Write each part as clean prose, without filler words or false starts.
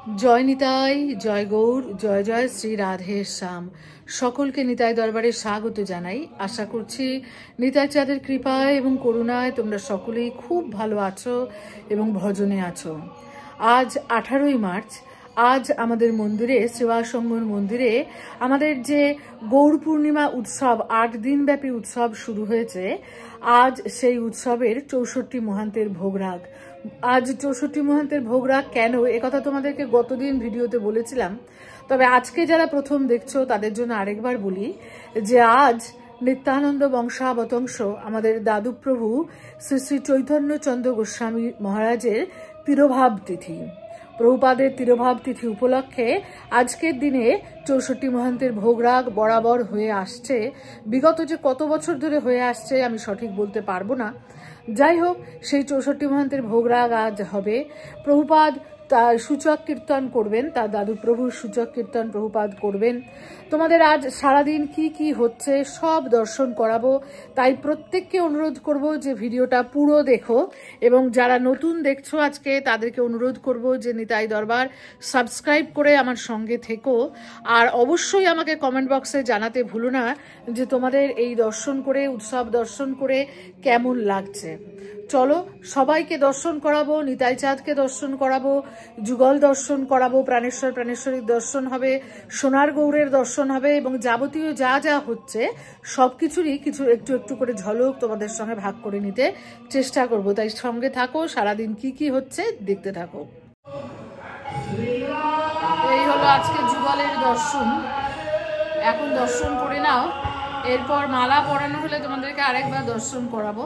জয় নিতাই, জয় গৌর, জয় জয় শ্রী রাধে শ্যাম। সকলকে নিতাই দরবারে স্বাগত জানাই। আশা করছি নিতাই চাঁদের কৃপায় এবং করুণায় তোমরা সকলেই খুব ভালো আছো এবং ভজনে আছো। আজ 18ই মার্চ। আজ আমাদের মন্দিরে, শ্রীবাসঙ্গর মন্দিরে আমাদের যে গৌর পূর্ণিমা উৎসব, 8 দিনব্যাপী উৎসব শুরু হয়েছে। আজ সেই উৎসবের 64 মহান্তের ভোগরাগ। আজ 64 মহান্তের ভোগরাগ কেন, একথা তোমাদেরকে গতদিন ভিডিওতে বলেছিলাম। তবে আজকে যারা প্রথম দেখছো তাদের জন্য আরেকবার বলি যে আজ নিত্যানন্দ বংশাবতংশ আমাদের দাদুপ্রভু শ্রী শ্রী চৈতন্যচন্দ্র গোস্বামী মহারাজের তিরোভাব তিথি। প্রভুপাদের তিরোভাব তিথি উপলক্ষে আজকের দিনে 64 মহান্তের ভোগরাগ বরাবর হয়ে আসছে। বিগত যে কত বছর ধরে হয়ে আসছে আমি সঠিক বলতে পারবো না। যাই হোক, সেই 64 মহান্তের ভোগরাগ আজ হবে। প্রভুপাদ তার সূচক কীর্তন করবেন, তার দাদুপ্রভুর সূচক কীর্তন প্রভুপাদ করবেন। তোমাদের আজ সারাদিন কি কি হচ্ছে সব দর্শন করাবো। তাই প্রত্যেককে অনুরোধ করব যে ভিডিওটা পুরো দেখো, এবং যারা নতুন দেখছো আজকে তাদেরকে অনুরোধ করব যে নিতাই দরবার সাবস্ক্রাইব করে আমার সঙ্গে থেকো। আর অবশ্যই আমাকে কমেন্ট বক্সে জানাতে ভুলো না যে তোমাদের এই দর্শন করে, উৎসব দর্শন করে কেমন লাগছে। চলো সবাইকে দর্শন করাবো, নিতাই চাঁদকে দর্শন করাবো, যুগল দর্শন করাবো, প্রাণেশ্বর প্রাণেশ্বরীর দর্শন হবে, সোনার গৌরের দর্শন হবে, এবং যাবতীয় যা যা হচ্ছে সবকিছুরই কিছু একটু একটু করে ঝলক তোমাদের সঙ্গে ভাগ করে নিতে চেষ্টা করব। তাই সঙ্গে থাকো, সারাদিন কি কি হচ্ছে দেখতে থাকো। এই হলো আজকে যুগলের দর্শন। এখন দর্শন করে নাও, এরপর মালা পরানো হলে তোমাদেরকে আরেকবার দর্শন করাবো।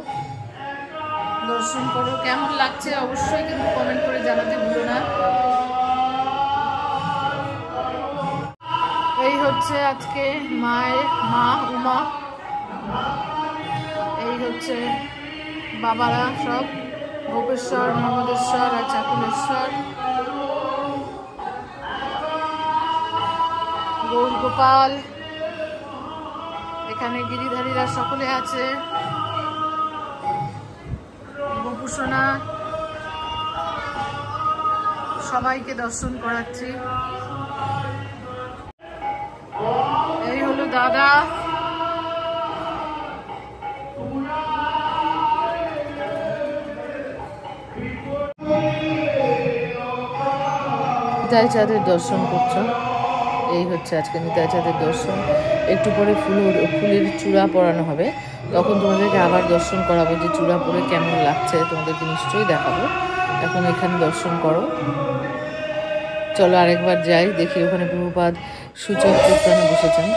দর্শন করো, কেমন লাগছে অবশ্যই কিন্তু কমেন্ট করে জানাতে ভুলো না। এই হচ্ছে আজকে মায়ের মা উমা, এই হচ্ছে বাবারা সব, গোপেশ্বর, মহম্মদেশ্বর আর চাকুলেশ্বর, গৌর গোপাল, এখানে গিরিধারীরা সকলে আছে, গোপুসোনা, সবাইকে দর্শন করাচ্ছি। এই হলো দাদা, নিতাই চাঁদের দর্শন করছো। এই হচ্ছে আজকে নিতাই চাঁদের দর্শন। একটু পরে ফুলের চূড়া পরানো হবে, তখন তোমাদেরকে আবার দর্শন করাবো যে চূড়া পরে কেমন লাগছে, তোমাদেরকে নিশ্চয়ই দেখাবো। এখন এখানে দর্শন করো। চলো আরেকবার যাই, দেখি ওখানে প্রভুপাদ সূচক কীর্তনে বসেছেন।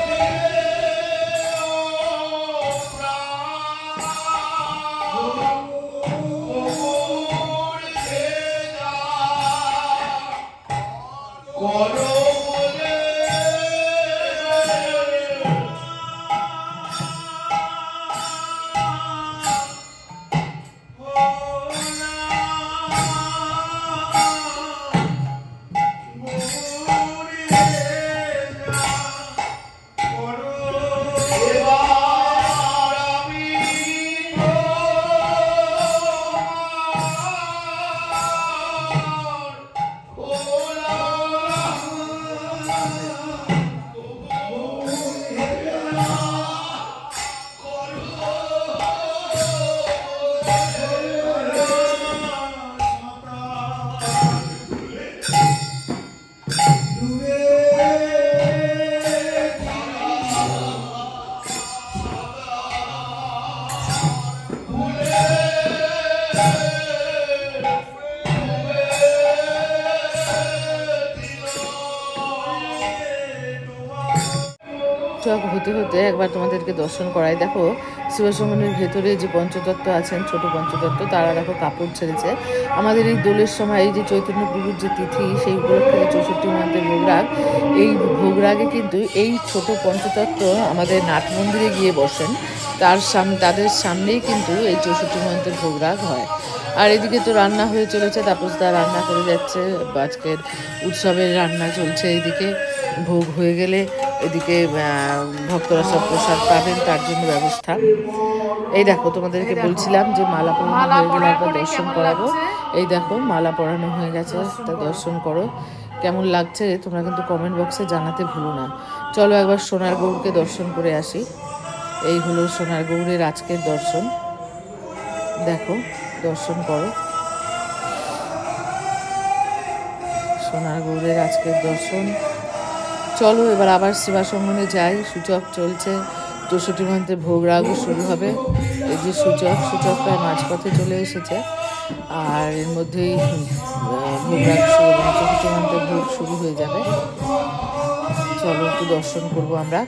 হতে হতে একবার তোমাদেরকে দর্শন করাই। দেখো শিবসঙ্গনের ভেতরে যে পঞ্চতত্ত্ব আছেন, ছোট পঞ্চতত্ত্ব, তারা দেখো কাপড় ছেড়েছে। আমাদের এই দোলের সময় এই যে চৈতন্য প্রভুর যে তিথি, সেই উপলক্ষে 64 মহান্তের ভোগরাগ, এই ভোগরাগে কিন্তু এই ছোট পঞ্চতত্ত্ব আমাদের নাট মন্দিরে গিয়ে বসেন, তাদের সামনেই কিন্তু এই 64 মহান্তের ভোগরাগ হয়। আর এদিকে তো রান্না হয়ে চলেছে, তাপসদা রান্না করে যাচ্ছে, আজকের উৎসবের রান্না চলছে। এইদিকে ভোগ হয়ে গেলে এদিকে ভক্তরা সব প্রসাদ পাবেন, তার জন্য ব্যবস্থা। এই দেখো তোমাদেরকে বলছিলাম যে মালা পরানো হয়ে গেলে একবার দর্শন করাবো। এই দেখো মালা পরানো হয়ে গেছে, তা দর্শন করো। কেমন লাগছে তোমরা কিন্তু কমেন্ট বক্সে জানাতে ভুলো না। চলো একবার সোনার গৌরকে দর্শন করে আসি। এই হলো সোনার গৌরের আজকের দর্শন, দেখো দর্শন করো। সোনার গৌরের আজকের দর্শন। চলো এবার আবার সেবাসঙ্গনে যাই। সূচক চলছে, 64 মন্ত্রের ভোগ রাগও শুরু হবে। এই যে সূচক প্রায় মাঝপথে চলে এসেছে, আর এর মধ্যেই ভোগ রাগ শুরু, 64 মন্ত্রের ভোগ শুরু হয়ে যাবে। চলো একটু দর্শন করবো আমরা।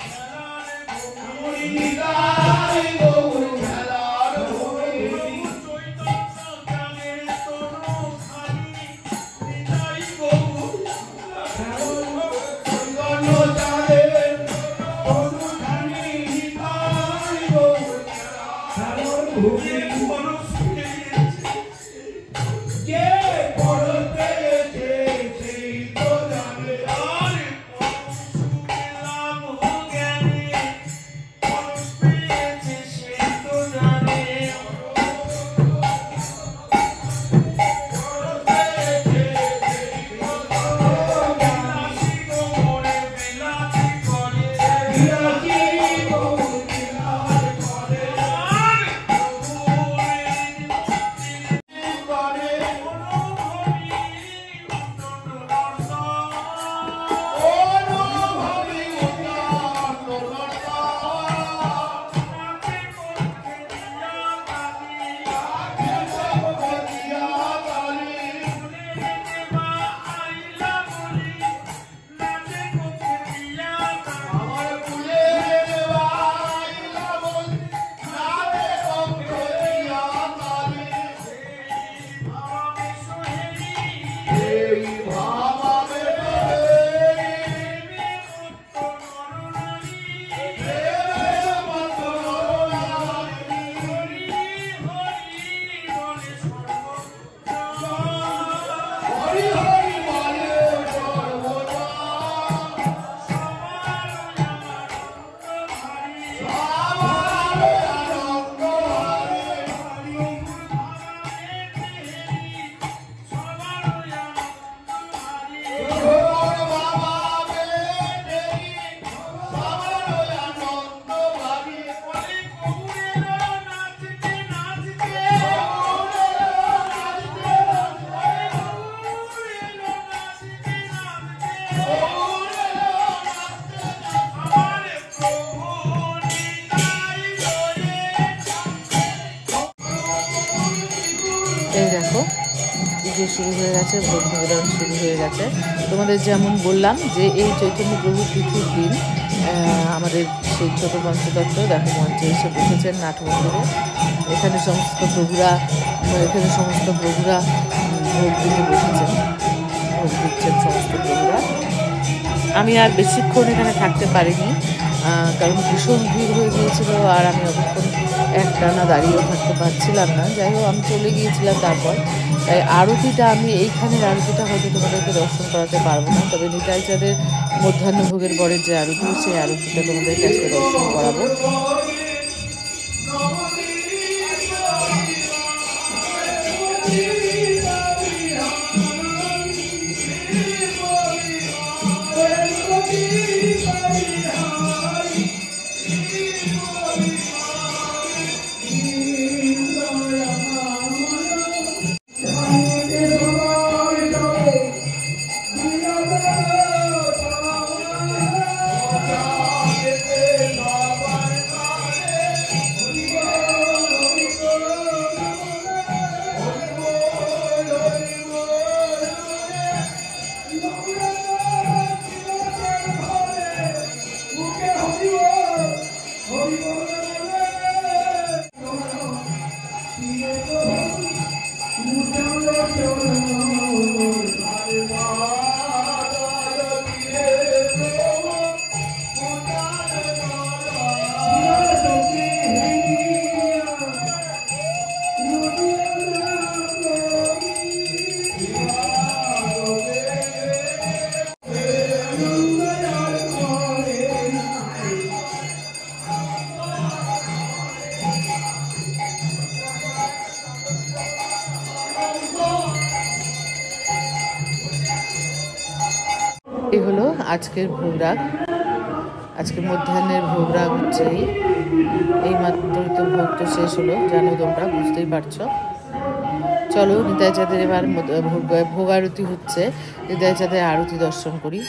এই দেখো পুজো শুরু হয়ে গেছে, ভোগ নিবেদন শুরু হয়ে গেছে। তোমাদের যেমন বললাম যে এই চৈতন্য প্রভু তিথির দিন আমাদের সেই ছোট পঞ্চতত্ত্ব দেখো মঞ্চে এসে বসেছেন নাটমন্দিরে। এখানে সমস্ত প্রভুরা ভোগ দিতে বসেছেন, ভোগ দিচ্ছেন সমস্ত প্রভুরা। আমি আর বেশিক্ষণ এখানে থাকতে পারিনি, কারণ ভীষণ ভিড় হয়ে গিয়েছিল, আর আমি অতক্ষণ একটানা দাঁড়িয়েও থাকতে পারছিলাম না। যাই হোক আমি চলে গিয়েছিলাম তারপর। তাই আরতিটা আমি এইখানের আরতিটা হয়তো তোমাদেরকে দর্শন করাতে পারবো না, তবে নিতাই চাঁদের মধ্যাহ্নভোগের পরের যে আরতি, সেই আরতিটা তোমাদেরকে আজকে দর্শন করাবো। এই হলো আজকের ভোগরাগ। আজকে মধ্যাহ্নের ভোগরাগ হচ্ছে এই মাত্রই তো ভোগ তো শেষ হলো, জানো তোমরা, বুঝতেই পারছো। চলো নিতাই চাঁদের এবার ভোগ আরতি হচ্ছে, নিতাই চাঁদের আরতি দর্শন করি।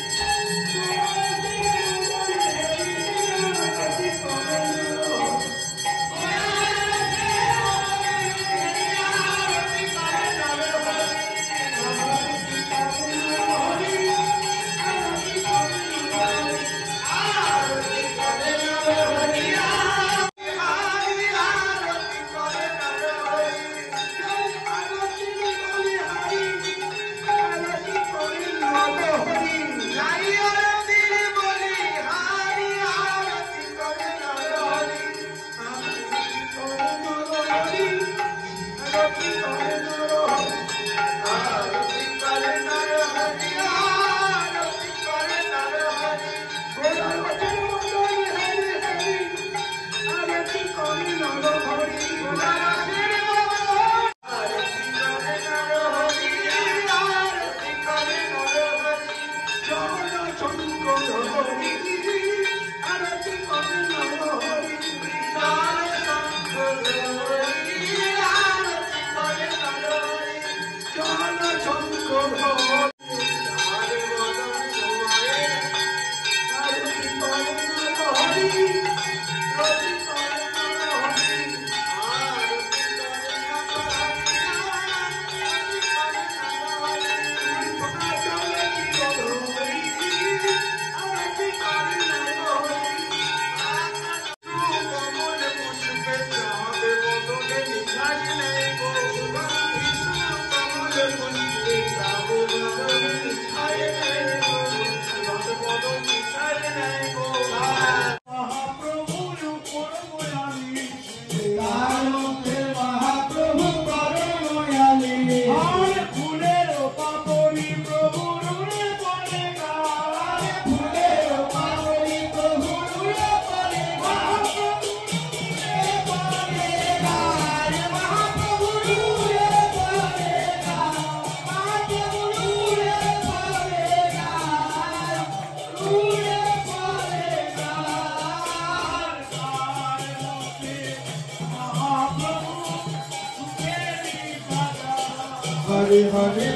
हरे हरे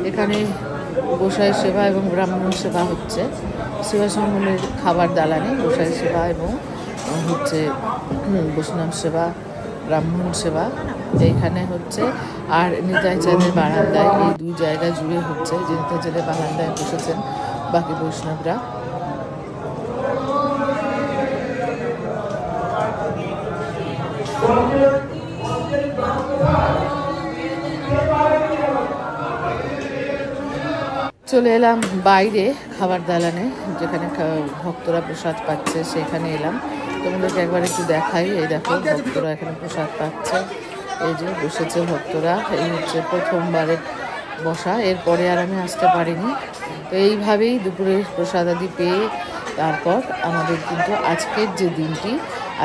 এখানে গোসাই সেবা এবং ব্রাহ্মণ সেবা হচ্ছে। শিবাসম্মলের খাবার দালানে গোসাই সেবা এবং হচ্ছে বৈষ্ণব সেবা, ব্রাহ্মণ সেবা এইখানে হচ্ছে। আর নিতাই চাঁদের বারান্দায় এই দুই জায়গা জুড়ে হচ্ছে, যে নিতাই চাঁদের বারান্দায় বসেছেন বাকি বৈষ্ণবরা। চলে এলাম বাইরে খাবার দালানে, যেখানে ভক্তরা প্রসাদ পাচ্ছে, সেখানে এলাম। তোমাদেরকে একবার একটু দেখাই। এই দেখো ভক্তরা এখানে প্রসাদ পাচ্ছে, এই যে বসেছে ভক্তরা। এই হচ্ছে প্রথমবারের বসা, এরপরে আর আমি আসতে পারিনি। তো এইভাবেই দুপুরে প্রসাদ আদি পেয়ে তারপর আমাদের কিন্তু আজকের যে দিনটি,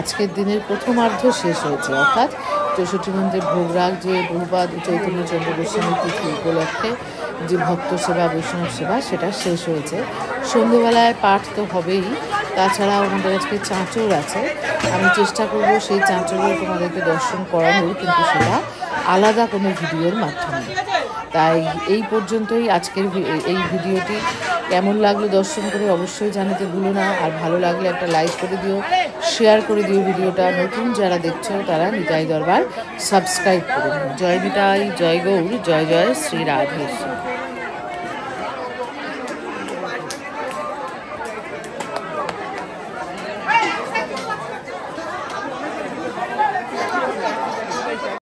আজকের দিনের প্রথমার্ধ শেষ হয়েছে, অর্থাৎ 64 মন্ত্রের ভোগরাগ, যে বহুপাদ চৈতন্য চন্দ্র গোস্বামী তিথি উপলক্ষে যে ভক্ত সেবা বৈষ্ণব সেবা, সেটা শেষ হয়েছে। সন্ধ্যেবেলায় পাঠ তো হবেই, তাছাড়াও আমাদের আজকে চাঁচর আছে। আমি চেষ্টা করব সেই চাঁচরও তোমাদেরকে দর্শন করানোর, কিন্তু সেটা আলাদা কোনো ভিডিওর মাধ্যমে। তাই এই পর্যন্তই আজকের এই ভিডিওটি। কেমন লাগলো দর্শন করে অবশ্যই জানাতে ভুলো না। আর ভালো লাগলে একটা লাইক করে দিও, শেয়ার করে দিও ভিডিওটা। নতুন যারা দেখছো তারা নিতাই দরবার সাবস্ক্রাইব করে দিও। জয় নিতাই, জয় গৌর, জয় জয় শ্রী রাধেশ্যাম।